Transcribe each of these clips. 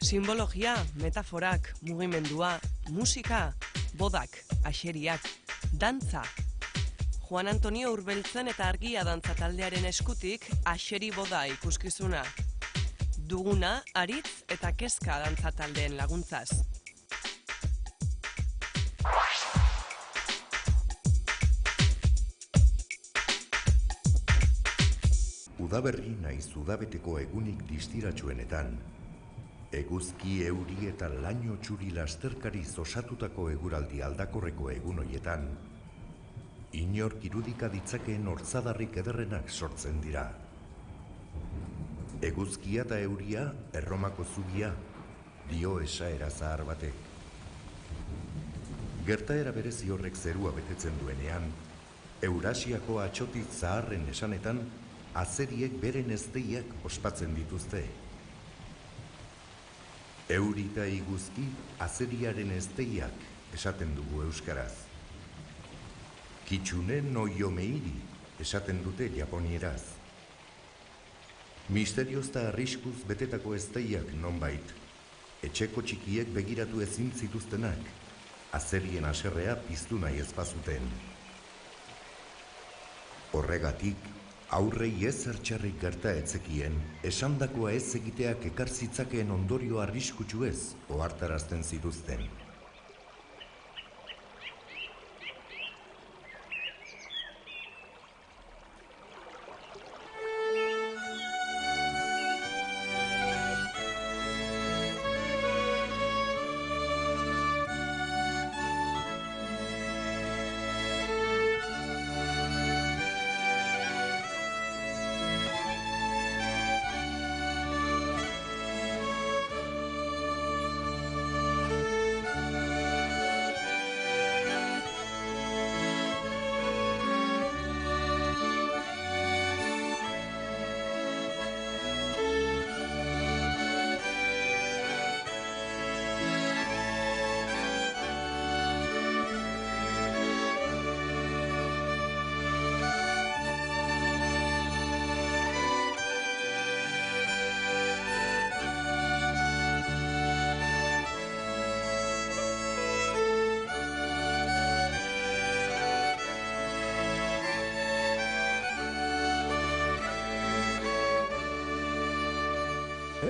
Simbologia, metaforak, mugimendua, musika, bodak, axeriak, dantza. Juan Antonio Urbeltzen eta Argia dantza taldearen eskutik axeri boda ikuskizuna. Duguna, aritz eta kezka dantza taldeen laguntzaz. Udaberri naiz udabeteko egunik distiratsuenetan, eguzki, euri eta laino txuri lasterkariz osatutako eguraldi aldakorreko egun hoietan, inork irudika ditzakeen hortzadarrik ederrenak sortzen dira. Eguzkia eta euria Erromako zubia, dio esaera zahar batek. Gertaera berezi horrek zerua betetzen duenean, Eurasiako atxotiz zaharren esanetan, azeriek beren ezteiak ospatzen dituzte. Euri eta iguzki azeriaren ezteiak esaten dugu euskaraz. Kitsune no yomeiri esaten dute japonieraz. Misterioz eta arriskuz betetako ezteiak nonbait, etxeko txikiek begiratu ezin zituztenak, azerien haserrea piztu nahi ez bazuten. Horregatik, aurrei ez ertxarrik gerta etzekien, esandakoa ez egiteak ekar zitzakeen ondorio arriskutsuez ohartarazten zituzten.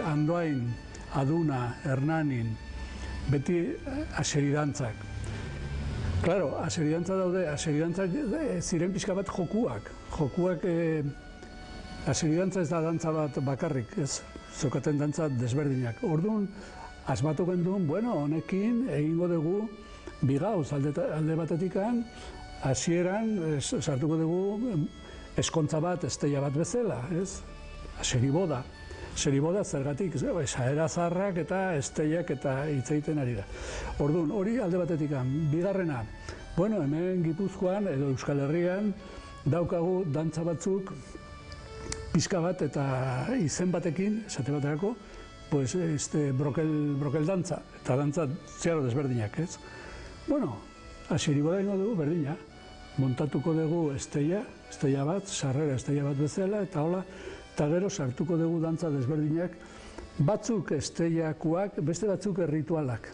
Andoain, Aduna, Hernanin, beti aseridantzak. Claro, aseridantza daude, aseridantzak ziren pixka bat jokuak. Jokuak, aseridantza ez da dantza bat bakarrik, ez, zokaten dantza desberdinak. Orduan, asmatu genduen, bueno, honekin egingo dugu bigauz alde batetikan, hasieran sartuko dugu eskontza bat, esteia bat bezala, ez, aseriboda. Seriboda zergatik, esaera zaharrak eta esteiak eta hitz egiten ari da. Orduan, hori alde batetik. Bigarrena, bueno, hemen Gipuzkoan edo Euskal Herrian daukagu dantza batzuk pizka bat eta izen batekin, esate baterako, pues, brokel dantza, eta dantza zeharo desberdinak, ez? Bueno, aseriboda ingo dugu berdina. Montatuko dugu esteia bat, sarrera esteia bat bezala, eta hola, eta gero sartuko dugu dantza desberdinak, batzuk esteiakoak, beste batzuk erritualak.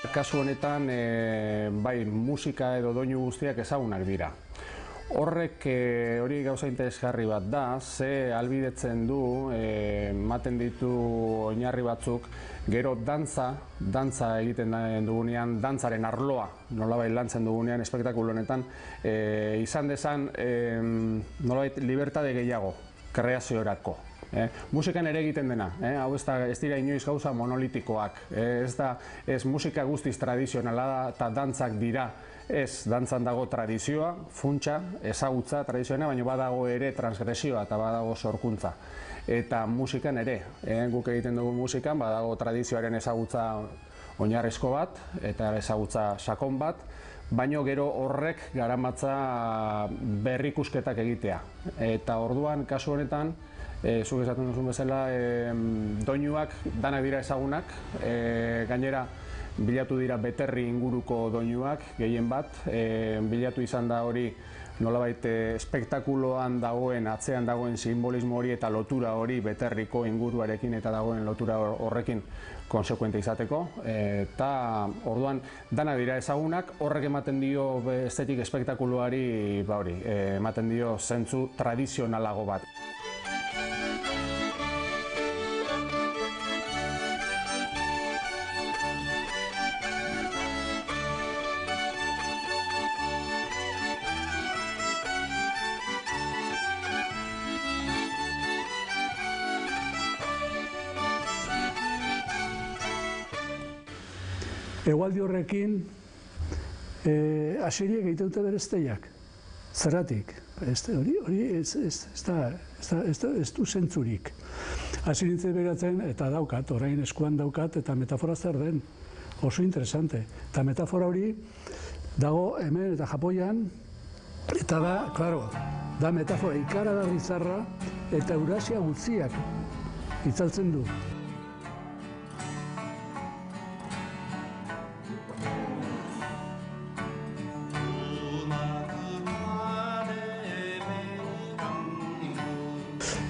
Kasu honetan, bai, musika edo doinu guztiak ezagunak dira. Horrek hori gauza interesgarri bat da, ze ahalbidetzen du, ematen ditu oinarri batzuk, gero dantza egiten dugunean, dantzaren arloa, nolabait lantzen dugunean, espektakulu honetan, izan dezan, nolabait libertade gehiago, kreaziorako. Musikan ere egiten dena, hau ez dira inoiz gauza monolitikoak, ez musika guztiz tradizionala da eta dantzak dira, ez dantzan dago tradizioa, funtsa, ezagutza tradizioa, baina badago ere transgresioa eta badago sorkuntza. Eta musikan ere, guk egiten dugu musikan, badago tradizioaren ezagutza oinarrizko bat eta ezagutza sakon bat, baino gero horrek garamatza berrikusketak egitea. Eta orduan, kasu honetan, zuk esaten duzun bezala, doinuak danak dira ezagunak, gainera bilatu dira beterri inguruko doinuak, gehien bat, bilatu izan da hori nolabait espektakuloan dagoen, atzean dagoen simbolismo hori eta lotura hori beterriko inguruarekin eta dagoen lotura horrekin konsekuente izateko, eta orduan dana dira ezagunak, horrek ematen dio estetik espektakuluari, ematen dio zentzu tradizionalago bat. Hegoaldi horrekin Asiriek egiten dute bere esteiak. Zergatik? Hori ez du zentzurik. Hasi nintzen begiratzen, eta daukat, orain eskuan daukat, eta metafora zer den. Oso interesante. Eta metafora hori dago hemen eta Japoian, eta da metafora ikaragarri zarra eta Eurasia guztiak itzaltzen du.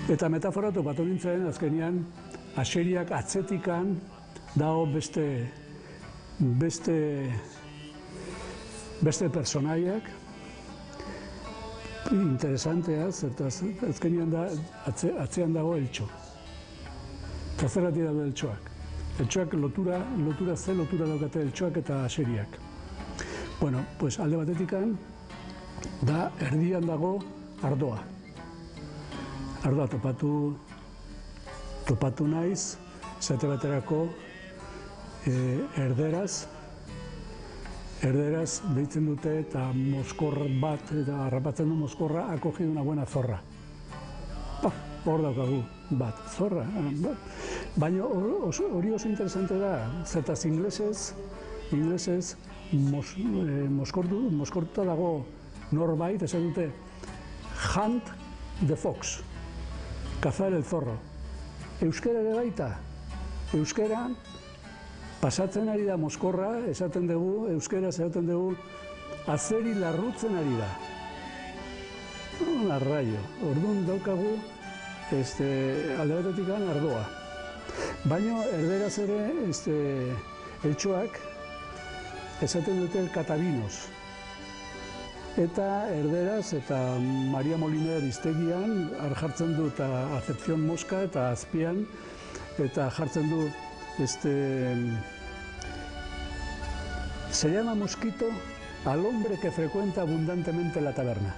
Eta metafora topatu nintzen, azkenean, Asiriak atzetikan dago beste personaiak, interesantea, zertaz, azkenean atzean dago eltxo. Eta zergatik dago eltxoak. Eltxoak lotura daukate eltxoak eta Asiriak. Bueno, pues alde batetikan, da erdian dago ardoa. Ardoa topatu naiz, zate baterako erderaz deitzen dute eta moskor bat, eta harrapatzen du moskorra, ha cogido una buena zorra. Hor daukagu bat, zorra. Baina hori oso interesante da, zetaz inglesez moskortuta dago norbait, esan dute hunt the fox. Cazar el zorro. Euskara ere baita. Euskaran pasatzen ari da moskorra, esaten dugu, azeri larrutzen ari da. Arraio. Orduan daukagu alde batetik ardoa. Baina erderaz ere eltxoak esaten dute katabinos. Eta erderaz eta Maria Moliner hiztegian jartzen du eta acepción mosca eta azpian eta jartzen du se llama mosquito al hombre que frecuenta abundantemente la taberna.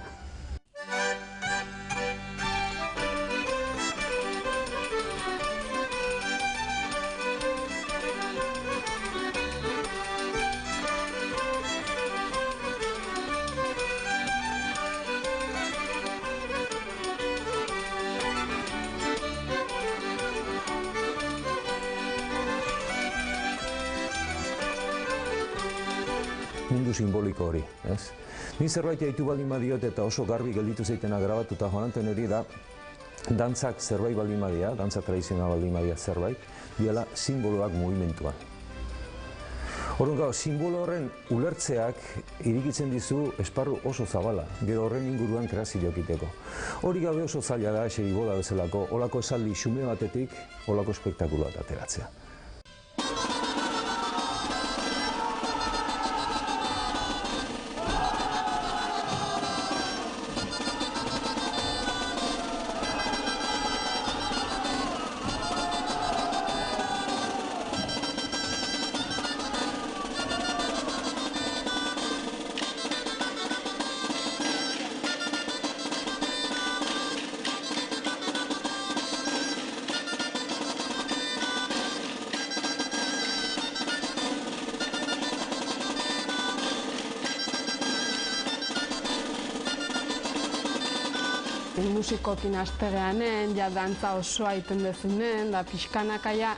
Mundu simboliko hori, ez? Ni zerbait jaitu baldin badiot eta oso garbi gelditu zeitena grabatuta joanten hori da, dantzak zerbait baldin badia, dantza tradizional baldin badia zerbait, diela simboloak mugimenduan. Orduan, simbolo horren ulertzeak irikitzen dizu esparru oso zabala, gero horren inguruan kreazioak egiteko. Hori gabe oso zaila da, eseri boda bezalako, olako esaldi xume batetik, olako espektakuloak ateratzea. Musikokin hastegeanen, ja dantza osoa iten dezunen, da pixkanaka ja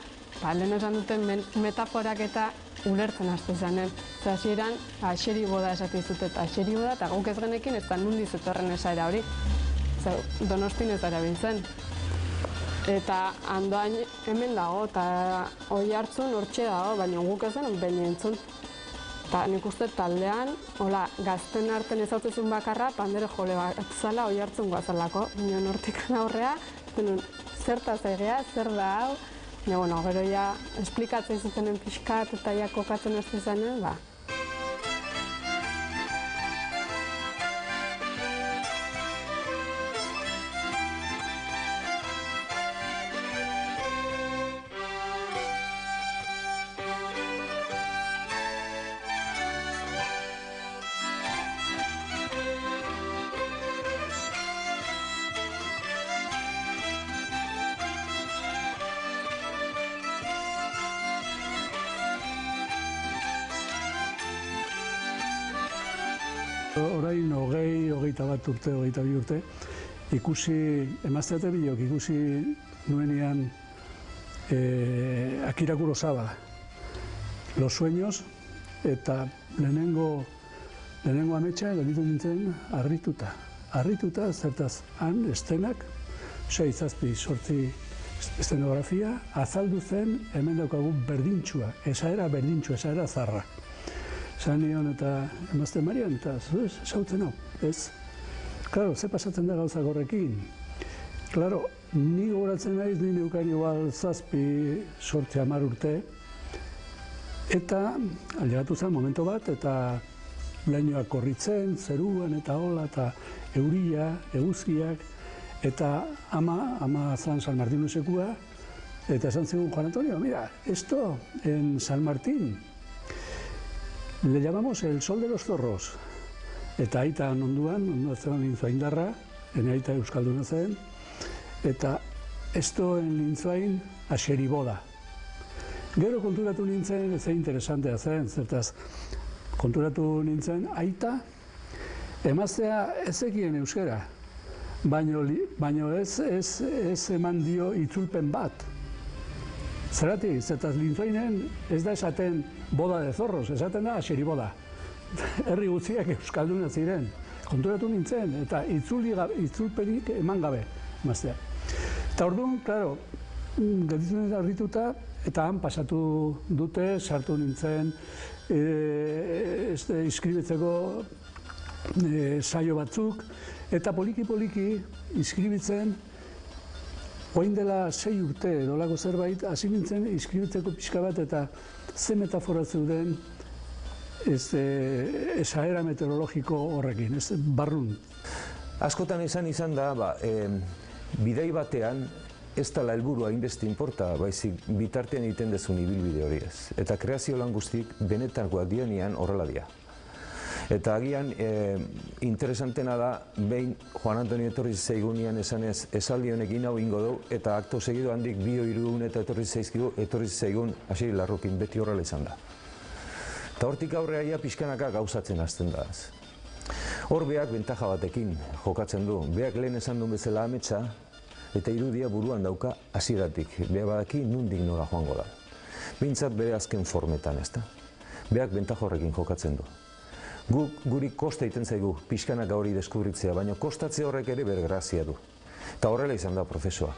lehen esan duten metaforak eta ulertzen hasten zanen. Hasieran axeri boda esaten zuten, eta axeri boda, eta guk ez genekin ez da nundi zetorren esaera hori. Donostin ez erabiltzen. Eta Andoain hemen dago, eta Oiartzun hortxe dago, baina guk ez den behin entzun. Eta nik uste taldean, gazten arten ezautzezun bakarra, pandero jole bat zala Oiartzun guazalako. Baina hortikan aurrea, zertaz egea, zer da hau. Baina, gero ja, esplikatzen zutenen pixkat eta ja kokatzen hasten zanen, ba. Orain hogeita bat urte, 22 urte, ikusi, emazteate bilok, ikusi nuenean Akira Kurosawa, Los Sueños, eta lehenengo ametsa gelditu nintzen harrituta. Harrituta, zertaz, han estenak, 6-7 estenografia, azaldu zen hemen daukagu berdintxua, esaera berdintxua, esaera zarra. Zan nion eta emazte Marian, eta zautzen hau, ez? Klaro, ze pasatzen da gauzak horrekin? Klaro, ni gogoratzen naiz, ni neukan igual 7-10 urte, eta ailegatu zen momento bat, eta lainoak korritzen, zeruan eta hola, eta euria, eguzkiak, eta ama zan San Martín usekua, eta esan zigun, Juan Antonio, mira, esto en San Martín, le llamamos el sol de los zorros. Eta aita onduan zen Lintzuaindarra, ene aita euskalduna zen, eta esto en Lintzuain axeri boda. Gero konturatu nintzen, ze interesantea zen, zertaz, konturatu nintzen, aita, emaztea ezekien euskera, baino ez eman dio itzulpen bat. Zergatik, zertaz Lintzuainen ez da esaten boda de zorros, esaten da axeri boda. Herri guztiak euskalduna ziren, konturatu nintzen, eta itzulpenik eman gabe, emaztea. Eta orduan, klaro, gelditu nintzen harrituta, eta han pasatu dute, sartu nintzen, iskribitzeko saio batzuk, eta poliki-poliki iskribitzen, orain dela 6 urte dolako zerbait, hasi nintzen iskribitzeko pixka bat eta ze metafora zeuden esaera meteorologiko horrekin, barrun. Askotan izan da, bidai batean ez dela helburua hainbeste inporta, baizik bitartean egiten dezun ibilbide hori ez. Eta kreazio lan guztik benetakoak dianean horrela dira. Eta agian interesantena da, behin Juan Antonio etorri zaigunean esanez esaldi honekin hau ingo du, eta akto segido handik 2-3 eta etorri zaigun Asieri Larrukin beti horrela izan da. Eta hortik aurrea pixkanaka gauzatzen hasten da. Hor beak bentaja batekin jokatzen du, beak lehen esan duen bezala ametsa, eta irudia buruan dauka hasieratik, beak badaki nundik nora joango da. Behintzat bere azken formetan, ezta? Beak bentaja horrekin jokatzen du. Guri kosta egiten zaigu pixkanaka hori deskubritzea, baina kostatze horrek ere bergrazia du. Eta horrela izan da prozesua.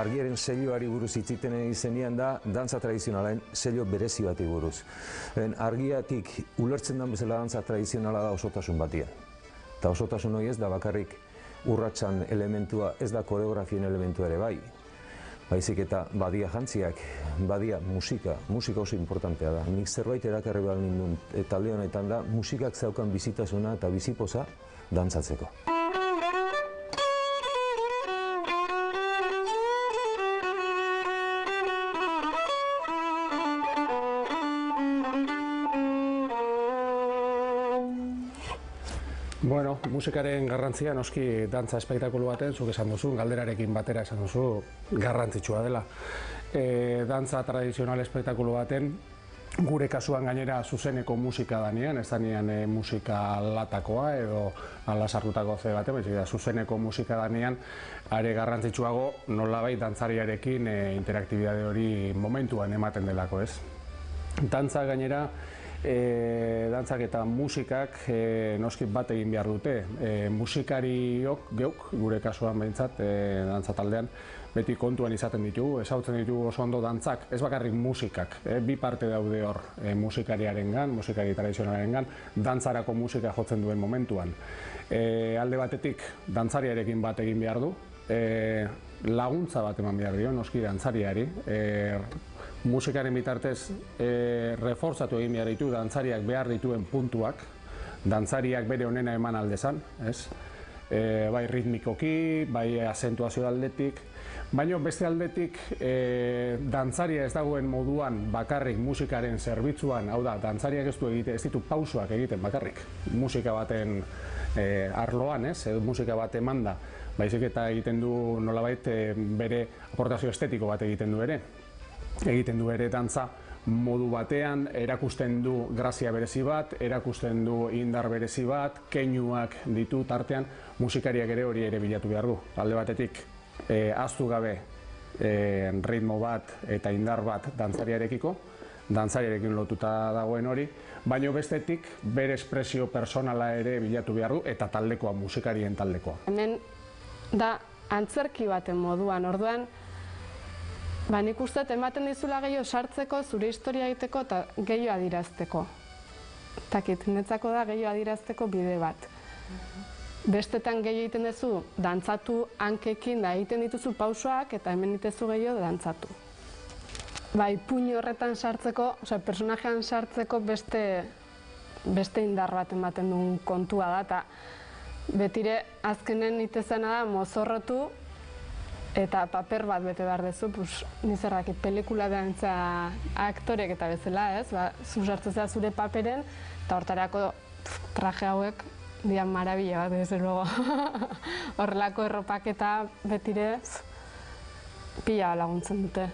argiaren selioari buruz hitziten izenean da dantza tradizionalen selio berezi bati buruz. Argiatik ulertzen den bezala dantza tradizionala da osotasun batian. Eta osotasun hori ez da bakarrik urratsan elementua, ez da koreografien elementua ere bai. Baizik eta badia jantziak, badia musika oso importantea da. Nik zerbait erakarri behar nindun talde honetan da musikak zeukan bizitasuna eta bizipoza dantzatzeko. Bueno, musikaren garrantzia noski dantza espektakulu baten, zuk esan duzu, galderarekin batera esan duzu, garrantzitsua dela. Dantza tradizional espektakulu baten, gure kasuan gainera zuzeneko musika danean, ez danean musika latakoa edo alasartutako ze batean, baizik da zuzeneko musika danean, are garrantzitsuago nolabait dantzariarekin interaktibidade hori momentuan ematen delako, ez? Dantza gainera, dantzak eta musikak noski bat egin behar dute. Musikariok geuk, gure kasuan behintzat, dantza taldean, beti kontuan izaten ditugu, ezagutzen ditugu oso ondo dantzak, ez bakarrik musikak, bi parte daude hor, musikariarengan, musikari tradizionalarengan, dantzarako musika jotzen duen momentuan. Alde batetik, dantzariarekin bat egin behar du, laguntza bat eman behar dio, noski dantzariari, musikaren bitartez reforzatu egin behar ditu dantzariak behar dituen puntuak, dantzariak bere onena eman aldezan, ez? Bai ritmikoki, bai azentuazio aldetik, baina beste aldetik dantzaria ez dagoen moduan bakarrik musikaren zerbitzuan, hau da, dantzariak ez ditu pausoak egiten bakarrik, musika baten arloan, ez? Musika bat emanda, baizik eta egiten du nolabait bere aportazio estetiko bat egiten du ere. Egiten du ere dantza modu batean, erakusten du grazia berezi bat, erakusten du indar berezi bat, keinuak ditu tartean, musikariak ere hori ere bilatu behar du. Alde batetik, ahaztu gabe ritmo bat eta indar bat dantzariarekiko, dantzariarekin lotuta dagoen hori, baina bestetik bere espresio personala ere bilatu behar du eta taldekoa, musikarien taldekoa. Hemen da antzerki baten moduan, orduan, nik uste ematen dizula gehiago sartzeko, zure historia egiteko eta gehiago adirazteko. Takit, netzako da gehiago adirazteko bide bat. Bestetan gehiago egiten duzu, dantzatu hankekin da egiten dituzu pausoak eta hemen dituzu gehiago dantzatu. Bai, puño horretan sartzeko, personajean sartzeko beste indar bat ematen duen kontua da, eta betire azkenen itezena da mozorrotu eta paper bat bete behar dezu, nizerrakit pelikula dantza aktorek eta bezala, ez? Zu sartzea zure paperen, eta hortarako traje hauek dian marabila bat, desde luego. Horrelako erropaketa betire pila laguntzen dute.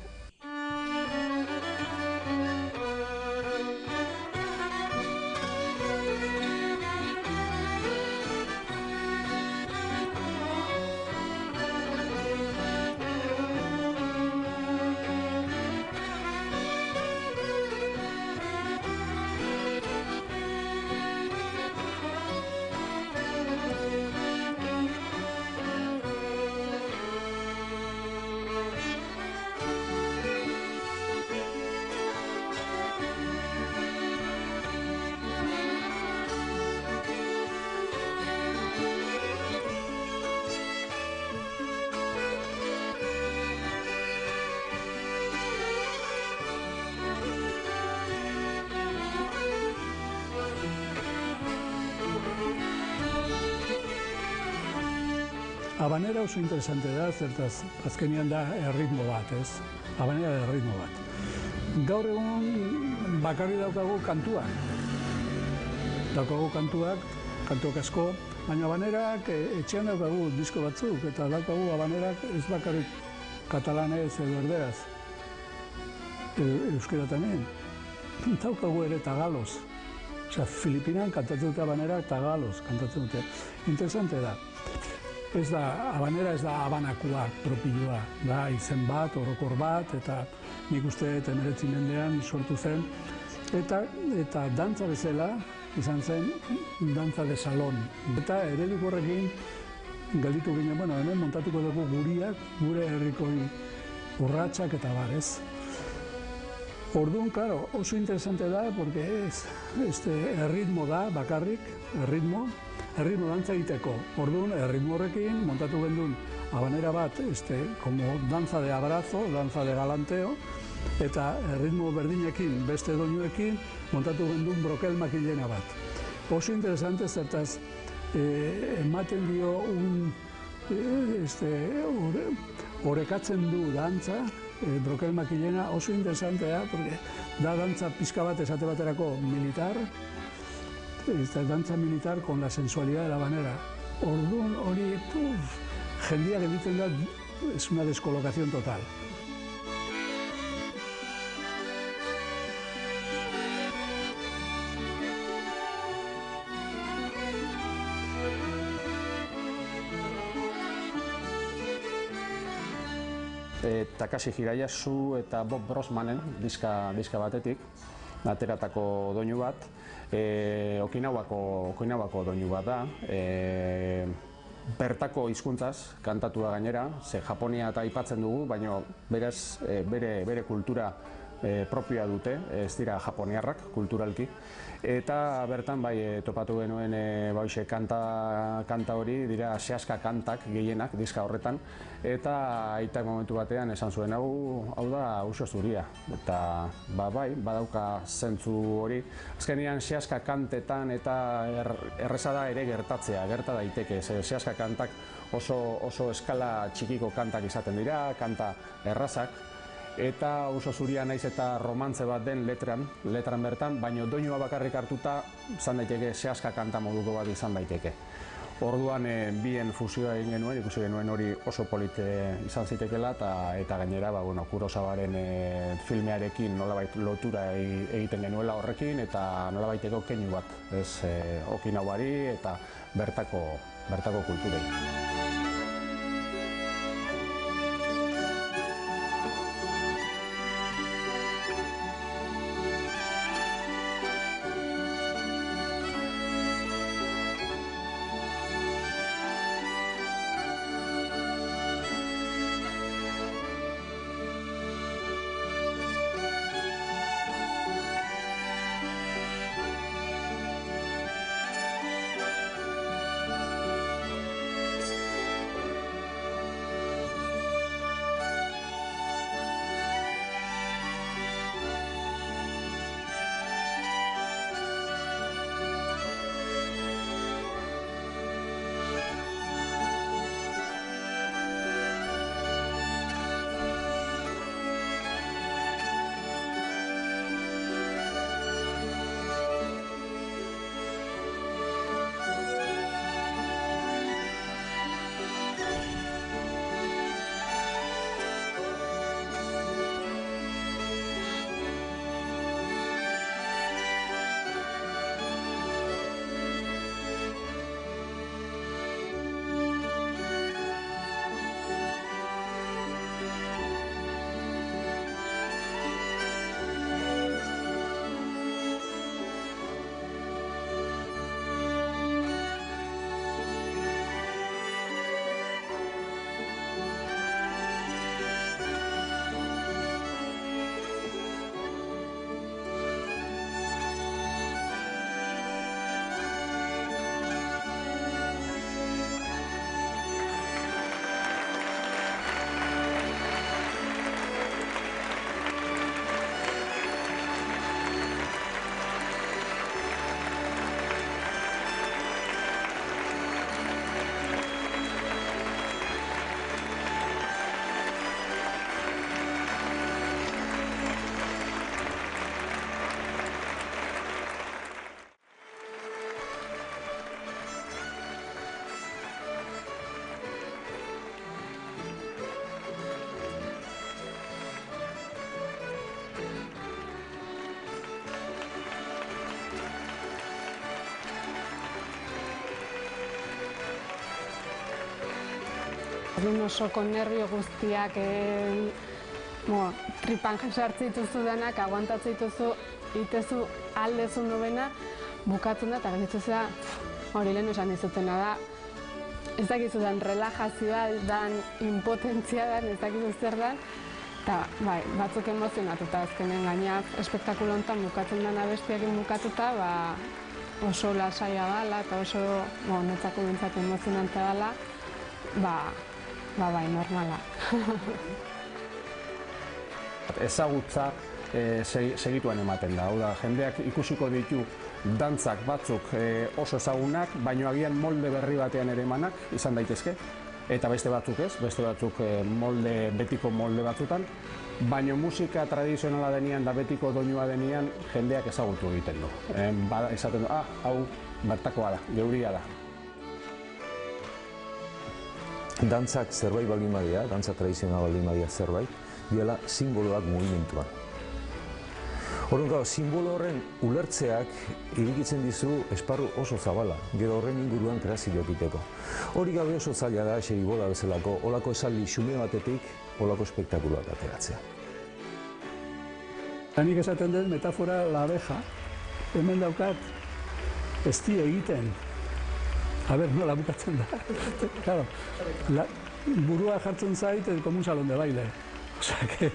Habanera oso interesante da, zertaz azkenean da erritmo bat, ez? Habanera da erritmo bat. Gaur egun bakarri daukagu kantuak. Daukagu kantuak asko, baina habanerak etxean daukagu disko batzuk, eta daukagu habanerak ez bakarrik katalanez edo erderaz. Euskera tamen. Daukagu ere tagaloz. Filipinan kantatzen dute habanerak tagaloz kantatzen dute. Interesante da. Habanera ez da habanakoa propioa, da izen bat, orokor bat, eta nik uste 19. mendean sortu zen. Eta dantza bezala izan zen dantza de salon. Eta eredu horrekin galditu ginen, hemen montatuko dugu guriak, gure herrikoi urratsak eta bar, ez? Orduan, claro, oso interesante da, porque erritmo da, bakarrik, erritmo dantza egiteko. Orduan, erritmo horrekin montatu gendun habanera bat, como danza de abrazo, danza de galanteo, eta erritmo berdinekin, beste doinuekin, montatu gendun brokel makilena bat. Oso interesante, zertaz, ematen dio orekatzen du dantza, brokel makilena oso interesantea, porque da dantza pizka bat esate baterako militar, dantza militar con la sensualidad de la habanera. Orduan hori, jendeak egiten da, es una descolocación total. Takashi Hirayasu eta Bob Brosmanen diska batetik, ateratako doinu bat, Okinawako doinu bat da, bertako hizkuntzaz kantatu da gainera, ze Japonia eta aipatzen dugu, baina beraz bere kultura propioa dute, ez dira japoniarrak kulturalki, eta bertan bai topatu genuen kanta hori dira sehaska kantak gehienak diska horretan, eta aitak momentu batean esan zuen hau da Uxo Zuria, eta bai, badauka zentzu hori. Azkenean sehaska kantetan eta erreza da ere gerta daiteke, sehaska kantak oso eskala txikiko kantak izaten dira, kanta errazak, eta Uxo Zuria naiz eta romantze bat den letran bertan, baina doinua bakarrik hartuta izan daiteke sehaska kanta moduko bat izan daiteke. Orduan bien fusioa egin genuen, ikusi genuen hori oso polit izan zitekeela, eta gainera Kurosawaren filmearekin nolabait lotura egiten genuela horrekin, eta nolabaiteko keinu bat, Okinawari eta bertako kulturei. Egin osoko nervio guztiak tripan sartzen dituzu denak, aguantatzen dituzu, itezu aldezu nobena, bukatzen da, eta gaitzu da, hori lehen esan izutena da, ez dakizu dan relajazioa, dan impotentzia dan, ez dakizu zer dan, Eta bai, batzuk emozionatuta azkenen gaina espektakulo honetan bukatzen den abestiakin bukatuta, oso lasaia dela eta oso netzako bintzat emozionantea dela, bai, normala. Ezagutza segituan ematen da, hau da, jendeak ikusiko ditu dantzak batzuk oso ezagunak, baino agian molde berri batean ere emanak izan daitezke, eta beste batzuk ez, beste batzuk betiko molde batzutan, baino musika tradizionala denean da betiko doinua denean jendeak ezagutu egiten du. Esaten du, hau bertakoa da, geuria da. Dantzak zerbait baldin badia, dantza tradizionala baldin badia zerbait, diela simboloak mugimenduan. Orduan, simbolo horren ulertzeak irikitzen dizu esparru oso zabala, gero horren inguruan kreazioak egiteko. Hori gabe oso zaila da, eseri boda bezalako, olako esaldi xume batetik, olako espektakuloak ateratzea. Nik esaten dut metafora la abeja, hemen daukat ezti egiten. Nola bukatzen da. Claro, burua jartzen zait, como un salón de baile. Osea, que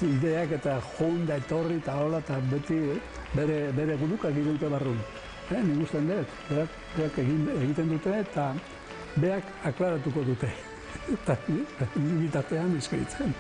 ideak eta joan da etorri eta hola, eta beti bere gurukak egiten barrun. Nik usten dut, berak egiten dute eta beak aklaratuko dute. Eta bitartean eskritzen.